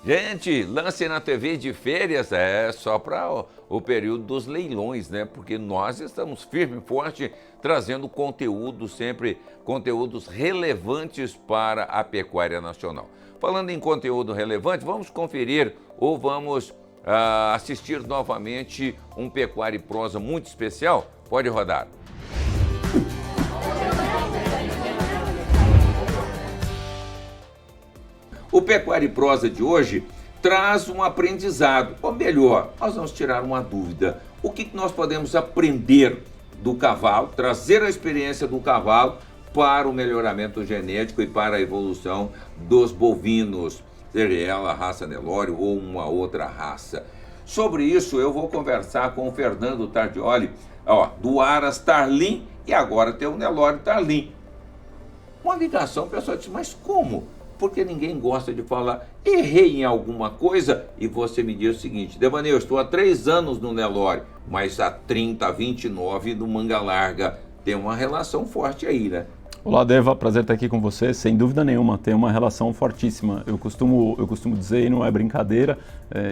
Gente, lance na TV de férias é só para o período dos leilões, né? Porque nós estamos firme e forte trazendo conteúdo, sempre conteúdos relevantes para a pecuária nacional. Falando em conteúdo relevante, vamos conferir ou vamos assistir novamente um Pecuária e Prosa muito especial? Pode rodar. O Pecuária e Prosa de hoje traz um aprendizado, ou melhor, nós vamos tirar uma dúvida. O que nós podemos aprender do cavalo, trazer a experiência do cavalo para o melhoramento genético e para a evolução dos bovinos, seja ela a raça Nelore ou uma outra raça. Sobre isso eu vou conversar com o Fernando Tardioli, do Aras Tarlim, e agora tem o Nelore Tarlim. Uma ligação, o pessoal disse, mas como? Porque ninguém gosta de falar, errei em alguma coisa, e você me diz o seguinte, Devaney, eu estou há 3 anos no Nelore, mas há 30, 29 no Manga Larga. Tem uma relação forte aí, né? Olá, Deva, prazer estar aqui com você. Sem dúvida nenhuma, tem uma relação fortíssima. Eu costumo dizer, e não é brincadeira,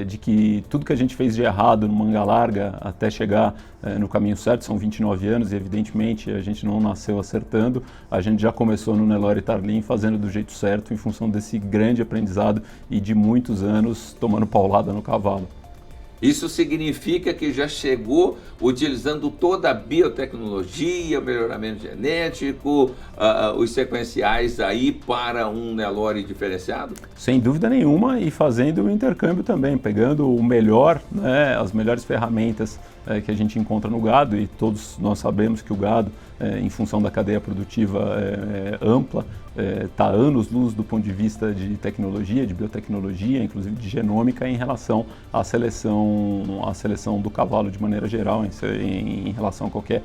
de que tudo que a gente fez de errado no Manga Larga até chegar no caminho certo, são 29 anos e evidentemente a gente não nasceu acertando, a gente já começou no Nelore Tarlim fazendo do jeito certo em função desse grande aprendizado e de muitos anos tomando paulada no cavalo. Isso significa que já chegou utilizando toda a biotecnologia, melhoramento genético, os sequenciais aí para um Nelore diferenciado? Sem dúvida nenhuma, e fazendo o intercâmbio também, pegando o melhor, né, as melhores ferramentas que a gente encontra no gado, e todos nós sabemos que o gado, em função da cadeia produtiva ampla, está anos-luz do ponto de vista de tecnologia, de biotecnologia, inclusive de genômica, em relação à seleção do cavalo de maneira geral, em relação a qualquer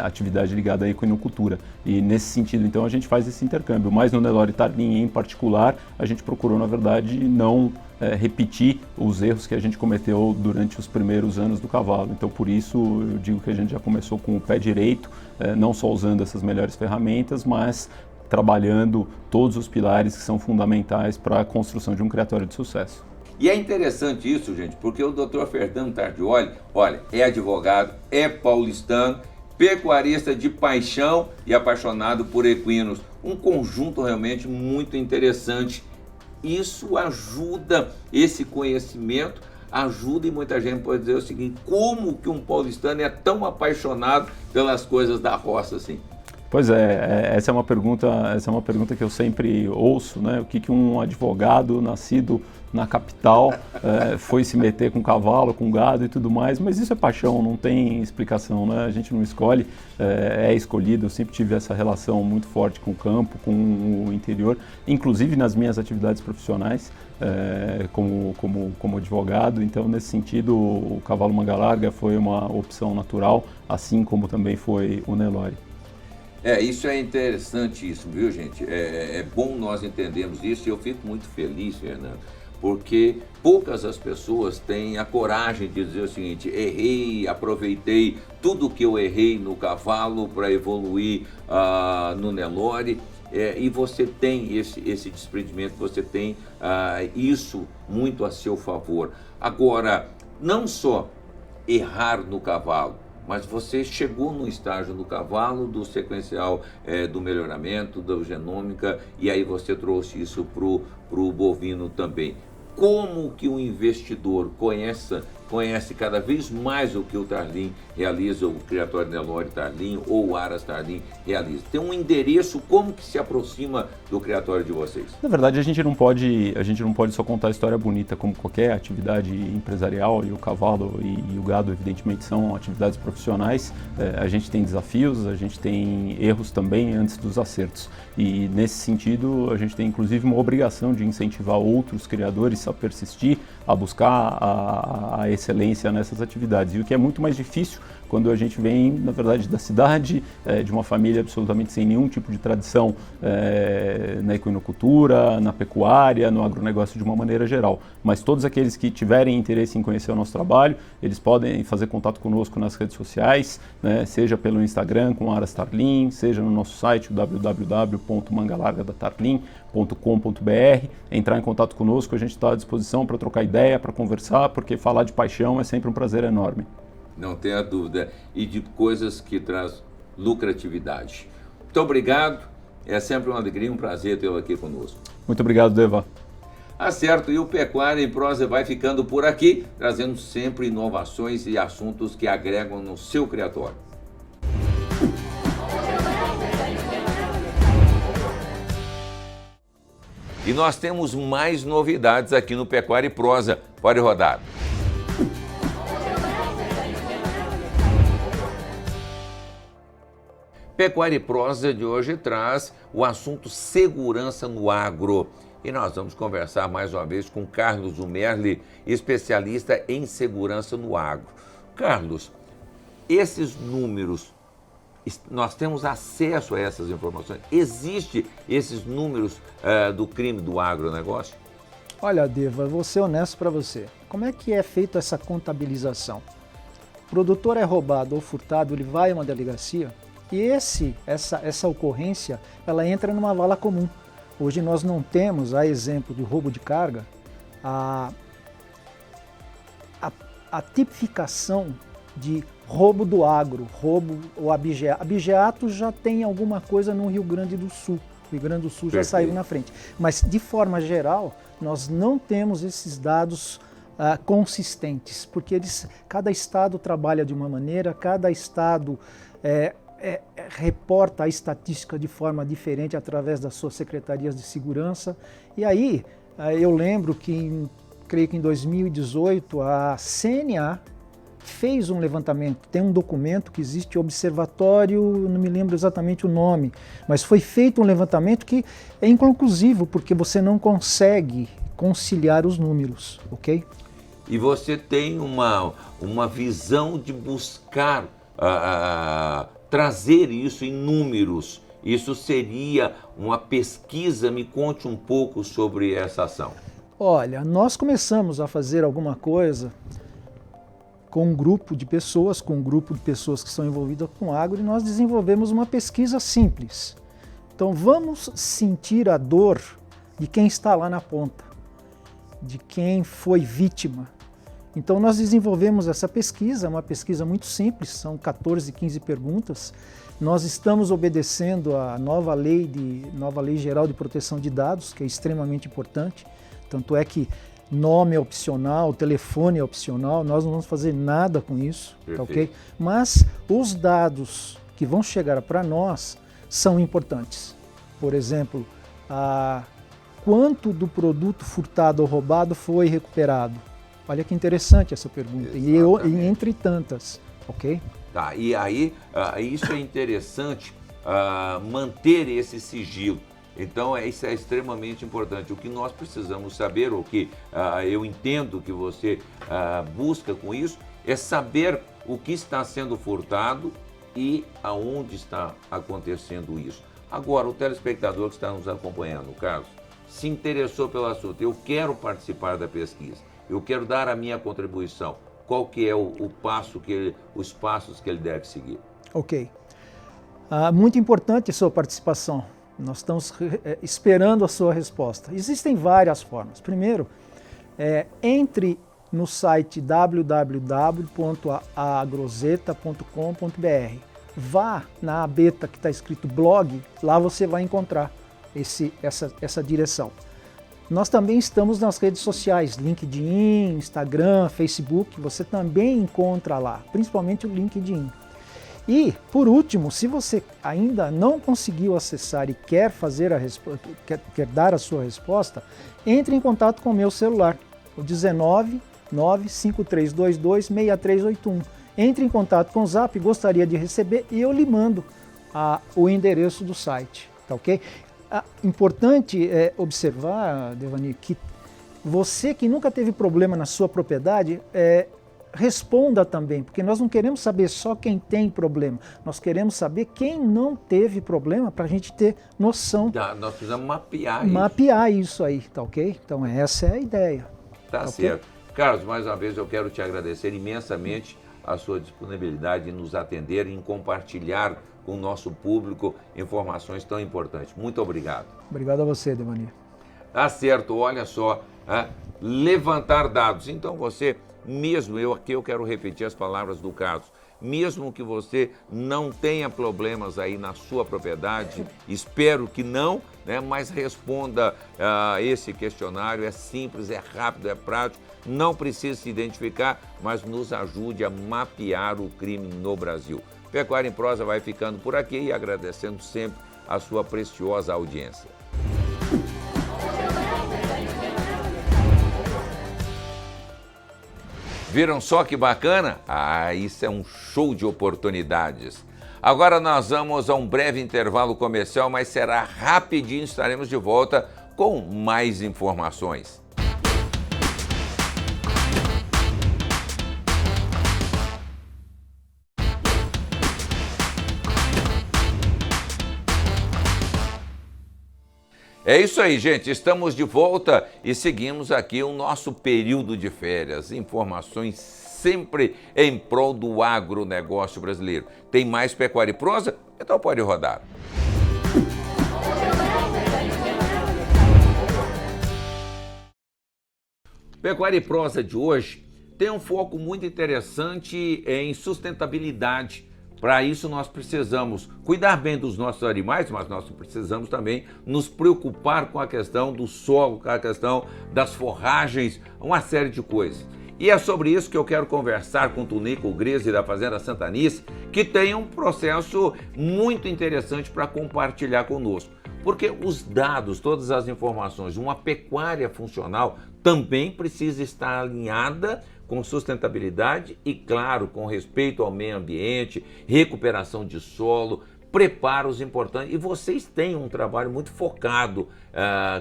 atividade ligada à equinocultura. E nesse sentido, então, a gente faz esse intercâmbio. Mas no Nelore Tarlim, em particular, a gente procurou, na verdade, não repetir os erros que a gente cometeu durante os primeiros anos do cavalo. Então, por isso, eu digo que a gente já começou com o pé direito, não só usando essas melhores ferramentas, mas trabalhando todos os pilares que são fundamentais para a construção de um criatório de sucesso. E é interessante isso, gente, porque o Dr. Fernando Tardioli, olha, é advogado, é paulistano, pecuarista de paixão e apaixonado por equinos. Um conjunto realmente muito interessante. Isso ajuda, esse conhecimento ajuda, e muita gente pode dizer o seguinte, como que um paulistano é tão apaixonado pelas coisas da roça assim? Pois essa é uma pergunta que eu sempre ouço, né? O que um advogado nascido na capital foi se meter com cavalo, com gado e tudo mais, mas isso é paixão, não tem explicação, né? A gente não escolhe, é escolhido. Eu sempre tive essa relação muito forte com o campo, com o interior, inclusive nas minhas atividades profissionais como advogado. Então, nesse sentido, o cavalo Manga Larga foi uma opção natural, assim como também foi o Nelore. Isso é interessante isso, viu, gente? É bom nós entendermos isso, e eu fico muito feliz, Fernando, porque poucas as pessoas têm a coragem de dizer o seguinte, errei, aproveitei tudo que eu errei no cavalo para evoluir no Nelore, e você tem esse desprendimento, você tem isso muito a seu favor. Agora, não só errar no cavalo, mas você chegou no estágio do cavalo, do sequencial, do melhoramento, da genômica, e aí você trouxe isso para o bovino também. Como que o investidor conhece cada vez mais o que o Tarlim realiza, o Criatório Nelore Tarlim ou o Aras Tarlim realiza? Tem um endereço, como que se aproxima do criatório de vocês? Na verdade, a gente não pode só contar a história bonita, como qualquer atividade empresarial, e o cavalo e o gado, evidentemente, são atividades profissionais. A gente tem desafios, a gente tem erros também antes dos acertos. E nesse sentido, a gente tem inclusive uma obrigação de incentivar outros criadores a persistir, a buscar a excelência nessas atividades. E o que é muito mais difícil quando a gente vem, na verdade, da cidade, de uma família absolutamente sem nenhum tipo de tradição na equinocultura, na pecuária, no agronegócio de uma maneira geral. Mas todos aqueles que tiverem interesse em conhecer o nosso trabalho, eles podem fazer contato conosco nas redes sociais, né, seja pelo Instagram com Aras Tarlim, seja no nosso site www.mangalargadatarlim.com.br, entrar em contato conosco, a gente está à disposição para trocar ideia, para conversar, porque falar de paixão é sempre um prazer enorme. Não tenha dúvida. E de coisas que traz lucratividade. Muito obrigado. É sempre uma alegria e um prazer tê-lo aqui conosco. Muito obrigado, Deva. Acerto. E o Pecuária em Prosa vai ficando por aqui, trazendo sempre inovações e assuntos que agregam no seu criatório. E nós temos mais novidades aqui no Pecuária e Prosa. Pode rodar. Pecuária e Prosa de hoje traz o assunto segurança no agro. E nós vamos conversar mais uma vez com Carlos Zumerli, especialista em segurança no agro. Carlos, esses números, nós temos acesso a essas informações? Existem esses números do crime do agronegócio? Olha, Deva, vou ser honesto para você. Como é que é feita essa contabilização? O produtor é roubado ou furtado, ele vai a uma delegacia e essa ocorrência, ela entra numa vala comum. Hoje nós não temos, a exemplo do roubo de carga, a tipificação de roubo do agro, roubo ou abigeato. Abigeato já tem alguma coisa no Rio Grande do Sul. O Rio Grande do Sul já saiu na frente. Mas, de forma geral, nós não temos esses dados consistentes, porque cada estado trabalha de uma maneira, cada estado reporta a estatística de forma diferente através das suas secretarias de segurança. E aí, eu lembro que, creio que em 2018, a CNA fez um levantamento, tem um documento que existe, Observatório, não me lembro exatamente o nome, mas foi feito um levantamento que é inconclusivo, porque você não consegue conciliar os números, ok? E você tem uma visão de buscar trazer isso em números. Isso seria uma pesquisa? Me conte um pouco sobre essa ação. Olha, nós começamos a fazer alguma coisa com um grupo de pessoas, que estão envolvidas com agro, e nós desenvolvemos uma pesquisa simples. Então vamos sentir a dor de quem está lá na ponta, de quem foi vítima. Então nós desenvolvemos essa pesquisa, uma pesquisa muito simples, são 14, 15 perguntas. Nós estamos obedecendo a nova lei geral de proteção de dados, que é extremamente importante. Tanto é que nome é opcional, telefone é opcional, nós não vamos fazer nada com isso, tá ok? Mas os dados que vão chegar para nós são importantes. Por exemplo, quanto do produto furtado ou roubado foi recuperado? Olha que interessante essa pergunta, e entre tantas, ok? Tá, e aí isso é interessante, manter esse sigilo. Então isso é extremamente importante. O que nós precisamos saber, o que eu entendo que você busca com isso, é saber o que está sendo furtado e aonde está acontecendo isso. Agora, o telespectador que está nos acompanhando, Carlos, se interessou pelo assunto, eu quero participar da pesquisa, eu quero dar a minha contribuição. Qual que é os passos que ele deve seguir? Ok. Muito importante a sua participação. Nós estamos esperando a sua resposta. Existem várias formas. Primeiro, entre no site www.agrozeta.com.br. Vá na abeta que está escrito blog, lá você vai encontrar essa direção. Nós também estamos nas redes sociais, LinkedIn, Instagram, Facebook, você também encontra lá, principalmente o LinkedIn. E, por último, se você ainda não conseguiu acessar e quer quer dar a sua resposta, entre em contato com o meu celular, o 19 95322 6381. Entre em contato com o Zap, gostaria de receber e eu lhe mando o endereço do site, tá ok? Importante observar, Devani, que você que nunca teve problema na sua propriedade, responda também, porque nós não queremos saber só quem tem problema, nós queremos saber quem não teve problema para a gente ter noção. Nós precisamos mapear isso aí, tá ok? Então essa é a ideia. Tá certo. Okay? Carlos, mais uma vez eu quero te agradecer imensamente a sua disponibilidade em nos atender e em compartilhar com o nosso público informações tão importantes. Muito obrigado. Obrigado a você, Devani. Tá certo, olha só, levantar dados. Então você, mesmo eu quero repetir as palavras do Carlos, mesmo que você não tenha problemas aí na sua propriedade, espero que não, né, mas responda esse questionário, é simples, é rápido, é prático, não precisa se identificar, mas nos ajude a mapear o crime no Brasil. Pecuária em Prosa vai ficando por aqui e agradecendo sempre a sua preciosa audiência. Viram só que bacana? Isso é um show de oportunidades. Agora nós vamos a um breve intervalo comercial, mas será rapidinho, estaremos de volta com mais informações. É isso aí, gente. Estamos de volta e seguimos aqui o nosso período de férias. Informações sempre em prol do agronegócio brasileiro. Tem mais Pecuária e Prosa? Então pode rodar. Pecuária e Prosa de hoje tem um foco muito interessante em sustentabilidade. Para isso nós precisamos cuidar bem dos nossos animais, mas nós precisamos também nos preocupar com a questão do solo, com a questão das forragens, uma série de coisas. E é sobre isso que eu quero conversar com o Tunico Grisi da Fazenda Santanice, que tem um processo muito interessante para compartilhar conosco. Porque os dados, todas as informações, uma pecuária funcional também precisa estar alinhada com sustentabilidade e, claro, com respeito ao meio ambiente, recuperação de solo, preparos importantes. E vocês têm um trabalho muito focado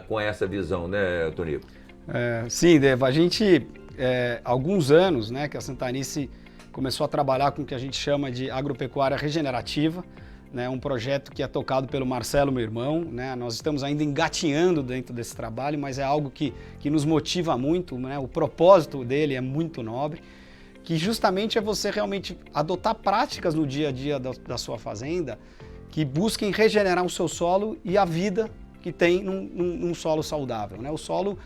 com essa visão, né, Tonico? Sim, Deva. A gente, há alguns anos, né, que a Santanice começou a trabalhar com o que a gente chama de agropecuária regenerativa, né, um projeto que é tocado pelo Marcelo, meu irmão, né, nós estamos ainda engatinhando dentro desse trabalho, mas é algo que nos motiva muito, né, o propósito dele é muito nobre, que justamente é você realmente adotar práticas no dia a dia da sua fazenda que busquem regenerar o seu solo e a vida que tem num solo saudável, né? O solo,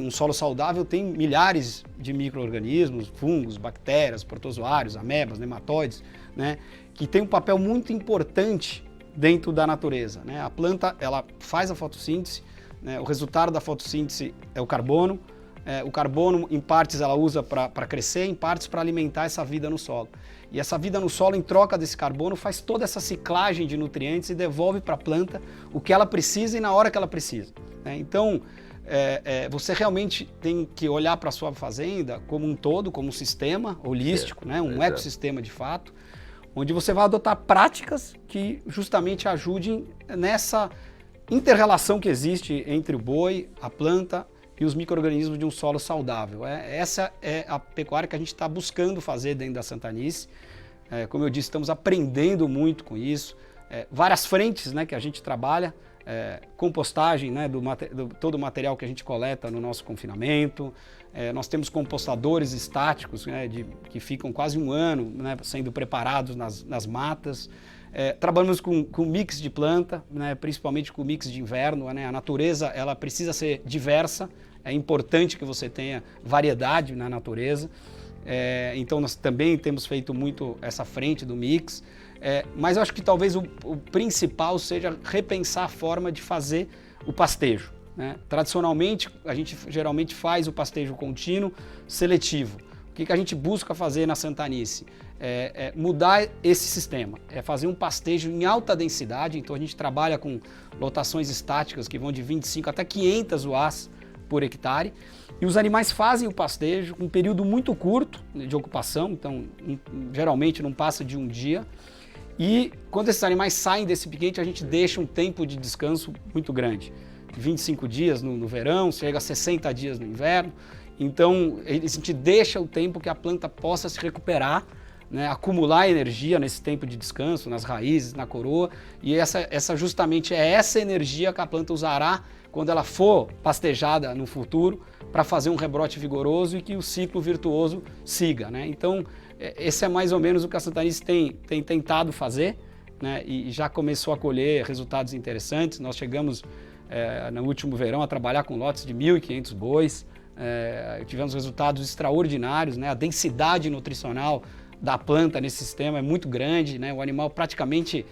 um solo saudável tem milhares de micro-organismos, fungos, bactérias, protozoários, amebas, nematóides, né, que tem um papel muito importante dentro da natureza, né? A planta, ela faz a fotossíntese, né? O resultado da fotossíntese é o carbono. O carbono, em partes, ela usa para crescer, em partes para alimentar essa vida no solo. E essa vida no solo, em troca desse carbono, faz toda essa ciclagem de nutrientes e devolve para a planta o que ela precisa e na hora que ela precisa, né? Então, você realmente tem que olhar para a sua fazenda como um todo, como um sistema holístico, né? Um ecossistema de fato, onde você vai adotar práticas que justamente ajudem nessa inter-relação que existe entre o boi, a planta e os micro-organismos de um solo saudável. Essa é a pecuária que a gente está buscando fazer dentro da Santanice. Como eu disse, estamos aprendendo muito com isso. Várias frentes, né, que a gente trabalha, compostagem, né, todo o material que a gente coleta no nosso confinamento. Nós temos compostadores estáticos, né, que ficam quase um ano, né, sendo preparados nas matas. Trabalhamos com mix de planta, né, principalmente com mix de inverno, né? A natureza, ela precisa ser diversa, é importante que você tenha variedade na natureza. Então nós também temos feito muito essa frente do mix, mas eu acho que talvez o principal seja repensar a forma de fazer o pastejo, né? Tradicionalmente, a gente geralmente faz o pastejo contínuo seletivo. O que a gente busca fazer na Santanice? Mudar esse sistema, fazer um pastejo em alta densidade. Então a gente trabalha com lotações estáticas que vão de 25 até 500 UAs por hectare, e os animais fazem o pastejo com um período muito curto de ocupação, então geralmente não passa de um dia, e quando esses animais saem desse piquete, a gente deixa um tempo de descanso muito grande, 25 dias no verão, chega a 60 dias no inverno, Então, a gente deixa o tempo que a planta possa se recuperar, né, acumular energia nesse tempo de descanso, nas raízes, na coroa, e essa justamente é essa energia que a planta usará quando ela for pastejada no futuro para fazer um rebrote vigoroso e que o ciclo virtuoso siga, né? Então, esse é mais ou menos o que a Santanice tem tentado fazer, né, e já começou a colher resultados interessantes. Nós chegamos no último verão a trabalhar com lotes de 1.500 bois, tivemos resultados extraordinários, né? A densidade nutricional da planta nesse sistema é muito grande, né? O animal praticamente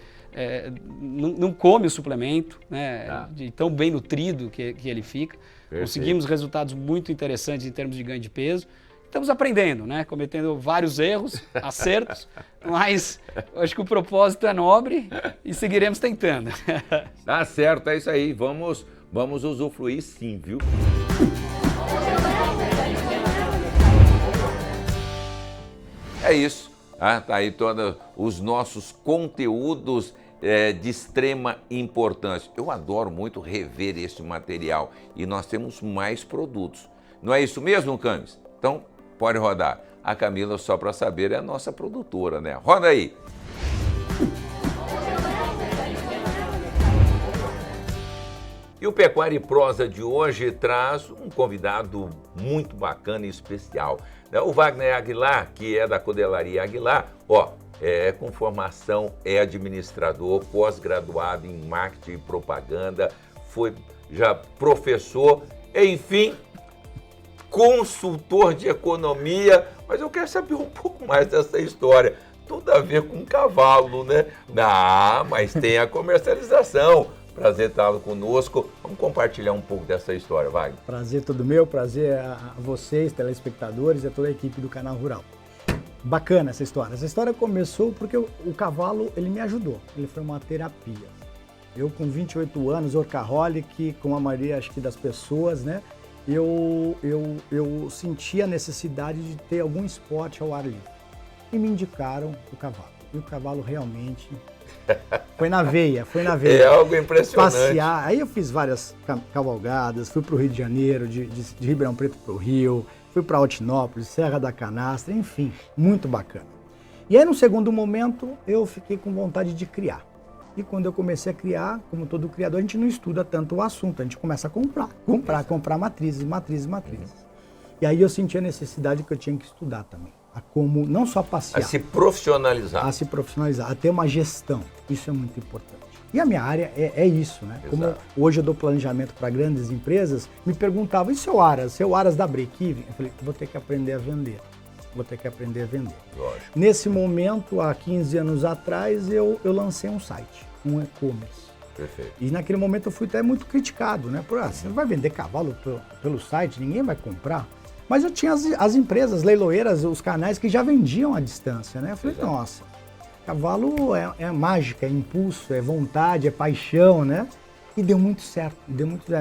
não come o suplemento, né? De tão bem nutrido que ele fica. Perfeito. Conseguimos resultados muito interessantes em termos de ganho de peso. Estamos aprendendo, né? Cometendo vários erros, acertos, mas acho que o propósito é nobre e seguiremos tentando. Tá certo, é isso aí. Vamos usufruir sim, viu? É isso. Tá aí todos os nossos conteúdos de extrema importância. Eu adoro muito rever esse material e nós temos mais produtos. Não é isso mesmo, Camis? Então, pode rodar. A Camila, só para saber, é a nossa produtora, né? Roda aí! E o Pecuária e Prosa de hoje traz um convidado muito bacana e especial. O Wagner Aguilar, que é da Codelaria Aguilar, com formação, é administrador, pós-graduado em marketing e propaganda, foi já professor, enfim, consultor de economia, mas eu quero saber um pouco mais dessa história. Tudo a ver com cavalo, né? Mas tem a comercialização. Prazer estar conosco. Vamos compartilhar um pouco dessa história, Wagner. Prazer todo meu, prazer a vocês, telespectadores e a toda a equipe do Canal Rural. Bacana essa história. Essa história começou porque o cavalo, ele me ajudou. Ele foi uma terapia. Eu com 28 anos, workaholic, como a maioria acho que das pessoas, né? Eu senti a necessidade de ter algum esporte ao ar livre. E me indicaram o cavalo. E o cavalo realmente foi na veia. É algo impressionante. Passear. Aí eu fiz várias cavalgadas, fui para o Rio de Janeiro, de Ribeirão Preto para o Rio, fui para Altinópolis, Serra da Canastra, enfim, muito bacana. E aí, no segundo momento, eu fiquei com vontade de criar. E quando eu comecei a criar, como todo criador, a gente não estuda tanto o assunto, a gente começa a comprar matrizes. E aí eu senti a necessidade que eu tinha que estudar também. A como não só passear. A se profissionalizar. A ter uma gestão. Isso é muito importante. E a minha área é isso, né? Exato. Como hoje eu dou planejamento para grandes empresas, me perguntavam, e seu Aras da break-even? Eu falei, vou ter que aprender a vender. Lógico. Nesse momento, há 15 anos atrás, eu lancei um site, um e-commerce. Perfeito. E naquele momento eu fui até muito criticado, né? Você vai vender cavalo pelo site, ninguém vai comprar. Mas eu tinha as empresas leiloeiras, os canais que já vendiam à distância, né? Eu falei, exato. Nossa, cavalo é mágica, é impulso, é vontade, é paixão, né? E deu muito certo,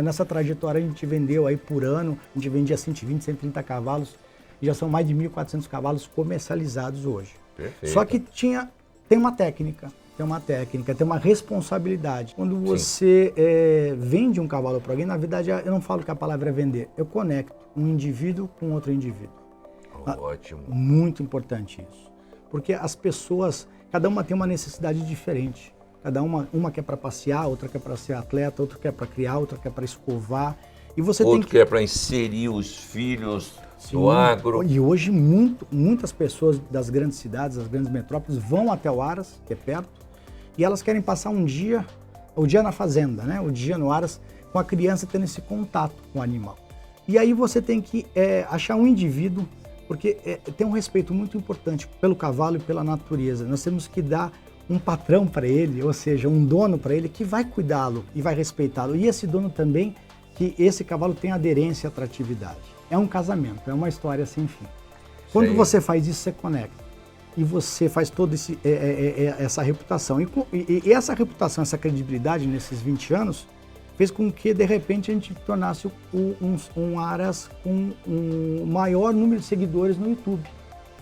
Nessa trajetória a gente vendeu aí por ano, a gente vendia 120, 130 cavalos, e já são mais de 1.400 cavalos comercializados hoje. Perfeito. Só que tem uma técnica, tem uma responsabilidade. Quando você vende um cavalo para alguém, na verdade eu não falo que a palavra é vender, eu conecto um indivíduo com outro indivíduo. Ótimo. Muito importante isso. Porque as pessoas, cada uma tem uma necessidade diferente. Cada uma quer para passear, outra quer para ser atleta, outra quer para criar, outra quer para escovar. E você outro tem que... quer para inserir os filhos no agro. E hoje muitas pessoas das grandes cidades, das grandes metrópoles, vão até o Aras, que é perto, e elas querem passar o dia na fazenda, né? O dia no Aras, com a criança tendo esse contato com o animal. E aí você tem que achar um indivíduo, porque tem um respeito muito importante pelo cavalo e pela natureza. Nós temos que dar um patrão para ele, ou seja, um dono para ele que vai cuidá-lo e vai respeitá-lo. E esse dono também, que esse cavalo tem aderência e atratividade. É um casamento, é uma história sem fim. Quando você faz isso, você conecta. E você faz toda essa reputação. E essa reputação, essa credibilidade nesses 20 anos, fez com que, de repente, a gente tornasse um Aras com um maior número de seguidores no YouTube.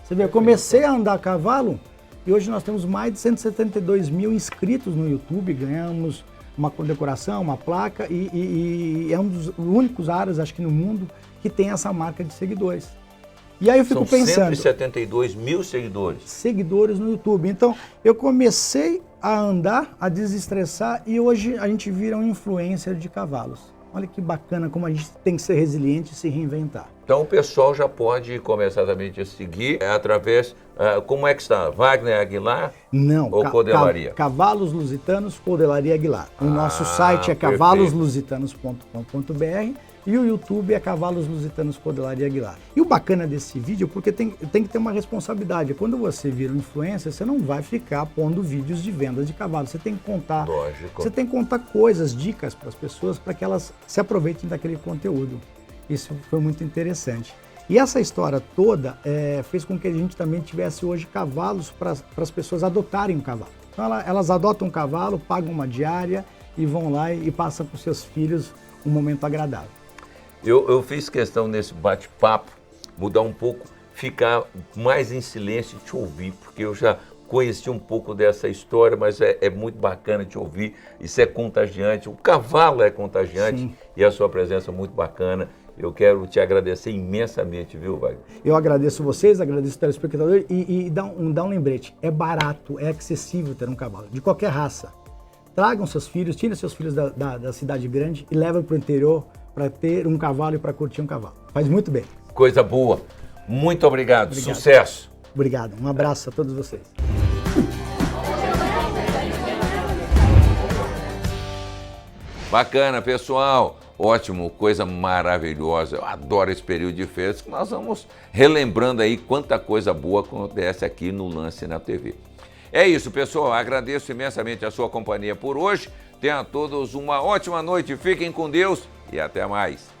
Você vê, eu comecei a andar a cavalo e hoje nós temos mais de 172 mil inscritos no YouTube, ganhamos uma condecoração, uma placa, e é um dos únicos aras, acho que no mundo, que tem essa marca de seguidores. E aí eu fico São pensando... 172 mil seguidores. Seguidores no YouTube. Então, eu comecei a andar, a desestressar, e hoje a gente vira um influencer de cavalos. Olha que bacana como a gente tem que ser resiliente e se reinventar. Então o pessoal já pode começar também a seguir através, como é que está? Wagner Aguilar? Não, ou Cordelaria? Cavalos Lusitanos, Cordelaria Aguilar. O nosso site é perfeito. cavaloslusitanos.com.br e o YouTube é Cavalos Lusitanos Cordelaria Aguilar. E o bacana desse vídeo, porque tem que ter uma responsabilidade. Quando você vira um influencer, você não vai ficar pondo vídeos de vendas de cavalos. Você tem que contar, Lógico. Você tem que contar coisas, dicas para as pessoas, para que elas se aproveitem daquele conteúdo. Isso foi muito interessante. E essa história toda fez com que a gente também tivesse hoje cavalos para as pessoas adotarem um cavalo. Então elas adotam um cavalo, pagam uma diária e vão lá e passam para os seus filhos um momento agradável. Eu fiz questão nesse bate-papo mudar um pouco, ficar mais em silêncio e te ouvir, porque eu já conheci um pouco dessa história, mas é muito bacana te ouvir, isso é contagiante, o cavalo é contagiante. Sim. E a sua presença é muito bacana. Eu quero te agradecer imensamente, viu, Wagner? Eu agradeço vocês, agradeço o telespectador e dá um lembrete, é barato, é acessível ter um cavalo, de qualquer raça. Tragam seus filhos, tirem seus filhos da cidade grande e levem para o interior para ter um cavalo e para curtir um cavalo. Faz muito bem. Coisa boa. Muito obrigado. Sucesso. Obrigado. Um abraço a todos vocês. Bacana, pessoal. Ótimo, coisa maravilhosa. Eu adoro esse período de férias que nós vamos relembrando aí quanta coisa boa acontece aqui no Lance na TV. É isso, pessoal. Agradeço imensamente a sua companhia por hoje. Tenham todos uma ótima noite. Fiquem com Deus e até mais.